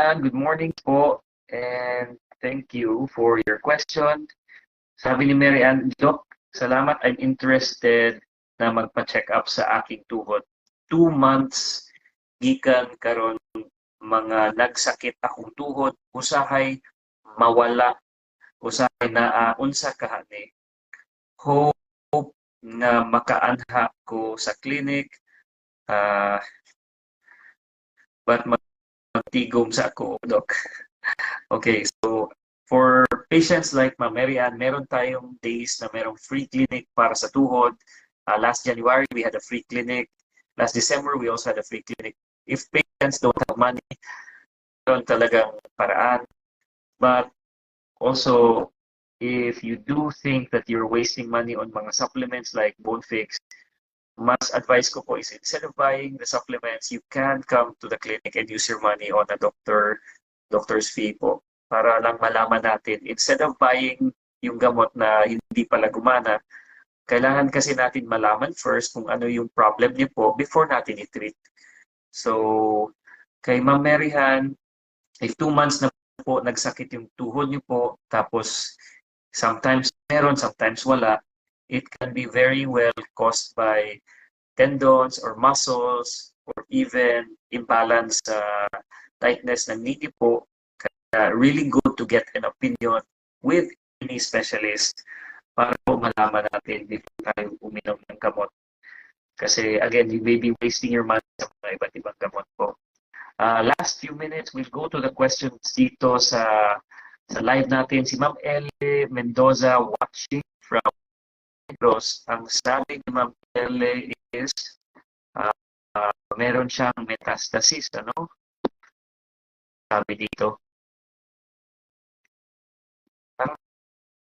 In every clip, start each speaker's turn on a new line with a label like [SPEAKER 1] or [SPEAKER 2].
[SPEAKER 1] Ann, good morning po and thank you for your question. Sabi ni Mary Ann, Doc, salamat, I'm interested na magpa-check up sa aking tuhod. 2 months gikan karon mga nagsakit akong tuhod, usahay mawala, usahay na unsa kahani. Hope nga makaanha ko sa clinic, but magtigom sa ako, Doc. Okay, so for patients like Ma'am Mary Ann, meron tayong days na merong free clinic para sa tuhod. Last January, we had a free clinic. Last December, we also had a free clinic. If patients don't have money, meron talagang paraan. But also, if you do think that you're wasting money on mga supplements like Bone Fix, mas advice ko po is instead of buying the supplements, you can come to the clinic and use your money on a doctor's fee po. Para lang malaman natin, instead of buying yung gamot na hindi pala gumana, kailangan kasi natin malaman first kung ano yung problem niyo po before natin i-treat. So, kay Ma'am Mary Ann, if 2 months na po nagsakit yung tuhod niyo po, tapos sometimes meron, sometimes wala, it can be very well caused by tendons or muscles or even imbalance tightness ng knee po. Really good to get an opinion with any specialist para po malaman natin before tayo uminom ng gamot. Kasi again, you may be wasting your money sa mga iba't ibang gamot po. Last few minutes, we'll go to the questions dito sa live natin. Si Ma'am Ele Mendoza watching from Negros. Ang sabi ni Ma'am Ele is meron siyang metastasis, ano? Sabi dito.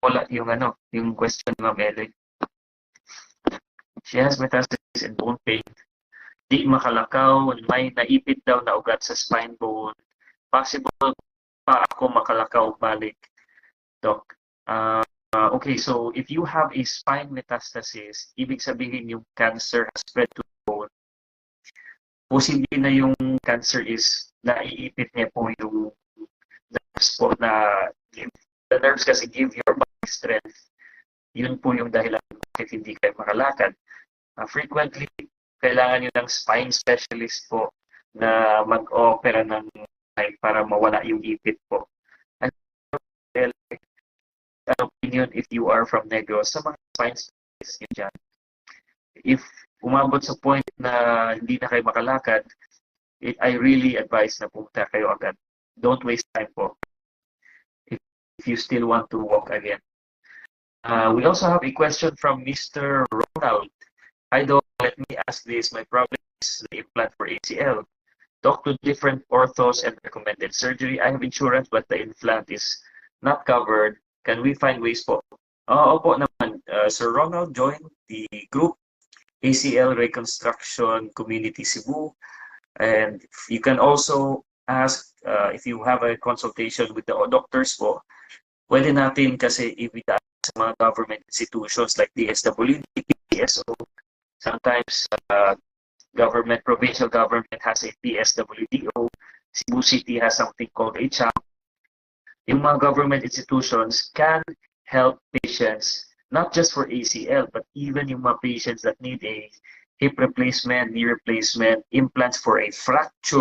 [SPEAKER 1] Wala yung question ni Ma'am Ele. She has metastasis and bone pain. Di makalakaw, may naipit daw na ugat sa spine bone. Possible pa ako makalakaw balik, Doc. Okay, so if you have a spine metastasis, ibig sabihin yung cancer has spread to the bone. Posible na yung cancer is naiipit niya po yung nerves po na the nerves kasi give your body strength. Yun po yung dahilan bakit hindi kayo makalakad. Frequently, kailangan nyo ng spine specialist po na mag-opera ng para mawala yung ipit po. An opinion if you are from Negros sa mga spine specialists nyo dyan. If umabot sa point na hindi na kayo makalakad, I really advise na pumunta kayo agad. Don't waste time po if you still want to walk again. We also have a question from Mr. Ronald. Hi, Doc. Let me ask this. My problem is the implant for ACL. Talk to different orthos and recommended surgery. I have insurance, but the implant is not covered. Can we find ways po? Opo naman. Sir Ronald, join the group ACL Reconstruction Community Cebu. And you can also ask if you have a consultation with the doctors po. Pwede natin kasi ibita sa mga government institutions like DSWD, PSO. Sometimes provincial government has a PSWDO. Cebu City has something called a CHAP. Yung mga government institutions can help patients, not just for ACL, but even yung mga patients that need a hip replacement, knee replacement, implants for a fracture